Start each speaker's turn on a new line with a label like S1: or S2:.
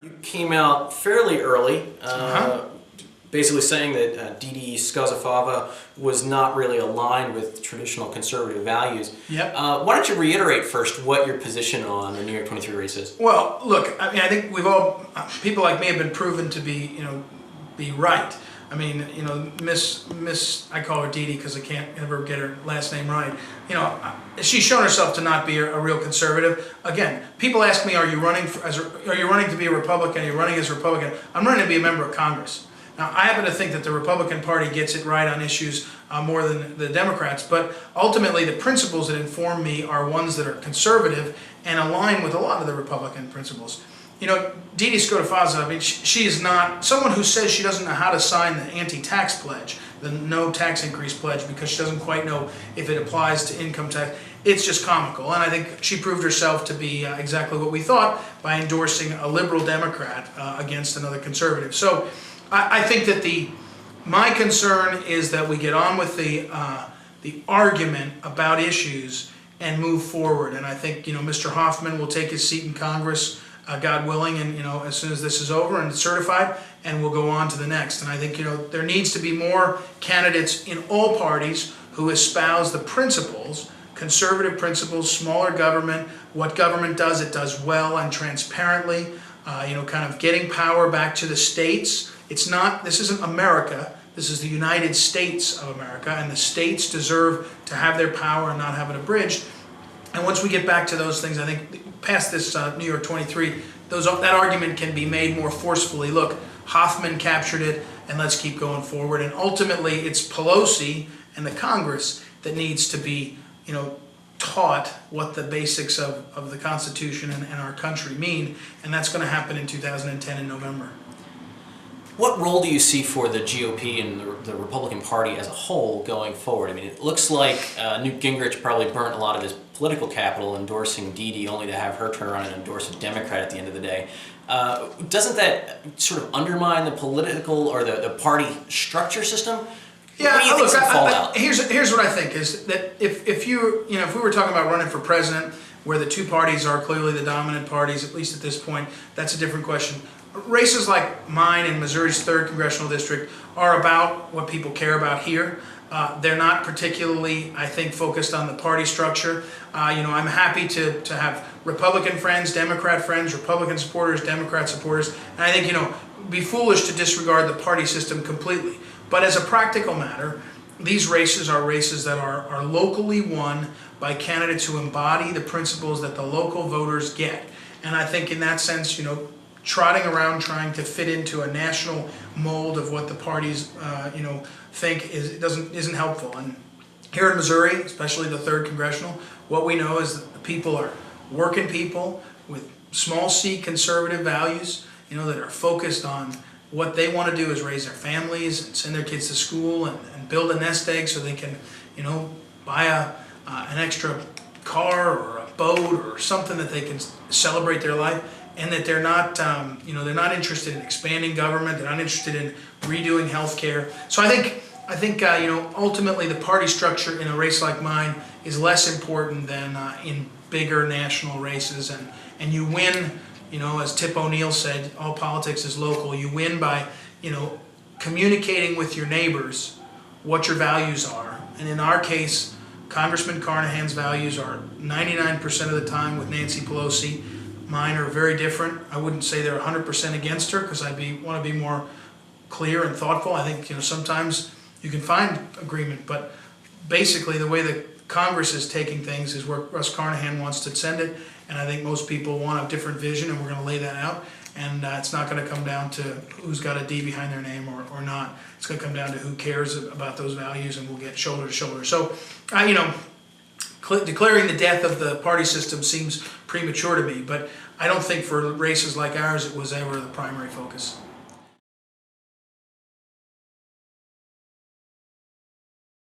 S1: You came out fairly early, basically saying that Dede Scozzafava was not really aligned with traditional conservative values.
S2: Yep.
S1: Why don't you reiterate first what your position on the NY23 race is?
S2: Well, look, I mean, I think people like me have been proven to be right. I mean, I call her Dede because I can't ever get her last name right. She's shown herself to not be a real conservative. Again, people ask me, are you running to be a Republican? Are you running as a Republican? I'm running to be a member of Congress. Now, I happen to think that the Republican Party gets it right on issues more than the Democrats, but ultimately the principles that inform me are ones that are conservative and align with a lot of the Republican principles. Dede Scozzafava, I mean, she is not someone who says she doesn't know how to sign the anti-tax pledge, the no tax increase pledge, because she doesn't quite know if it applies to income tax. It's just comical, and I think she proved herself to be exactly what we thought by endorsing a liberal Democrat against another conservative. So I think that my concern is that we get on with the argument about issues and move forward. And I think Mr. Hoffman will take his seat in Congress, God willing, and as soon as this is over and certified, and we'll go on to the next. And I think there needs to be more candidates in all parties who espouse the principles, conservative principles, smaller government. What government does, it does well and transparently. Kind of getting power back to the states. This isn't America. This is the United States of America, and the states deserve to have their power and not have it abridged. And once we get back to those things, I think past this NY23, that argument can be made more forcefully. Look, Hoffman captured it, and let's keep going forward. And ultimately, it's Pelosi and the Congress that needs to be, taught what the basics of the Constitution and our country mean, and that's going to happen in 2010 in November.
S1: What role do you see for the GOP and the Republican Party as a whole going forward? I mean, it looks like Newt Gingrich probably burnt a lot of his political capital endorsing Dede, only to have her turn around and endorse a Democrat at the end of the day. Doesn't that sort of undermine the political or the party structure system?
S2: Yeah, look, here's what I think is that if we were talking about running for president, where the two parties are clearly the dominant parties, at least at this point, that's a different question. Races like mine in Missouri's 3rd Congressional District are about what people care about here. They're not particularly, I think, focused on the party structure. I'm happy to have Republican friends, Democrat friends, Republican supporters, Democrat supporters, and I think, be foolish to disregard the party system completely. But as a practical matter, these races are races that are locally won by candidates who embody the principles that the local voters get. And I think in that sense, trotting around trying to fit into a national mold of what the parties think isn't helpful. And here in Missouri, especially the 3rd Congressional, what we know is that the people are working people with small c conservative values, that are focused on what they want to do is raise their families and send their kids to school and build a nest egg so they can buy an extra car or a boat or something that they can celebrate their life. And that they're not, they're not interested in expanding government. They're not interested in redoing healthcare. So I think, ultimately the party structure in a race like mine is less important than in bigger national races. And you win, as Tip O'Neill said, all politics is local. You win by, communicating with your neighbors what your values are. And in our case, Congressman Carnahan's values are 99% of the time with Nancy Pelosi. Mine are very different. I wouldn't say they're 100% against her because want to be more clear and thoughtful. I think sometimes you can find agreement, but basically the way that Congress is taking things is where Russ Carnahan wants to send it, and I think most people want a different vision, and we're going to lay that out. And it's not going to come down to who's got a D behind their name or not. It's going to come down to who cares about those values, and we'll get shoulder to shoulder. So, declaring the death of the party system seems premature to me, but I don't think for races like ours it was ever the primary focus.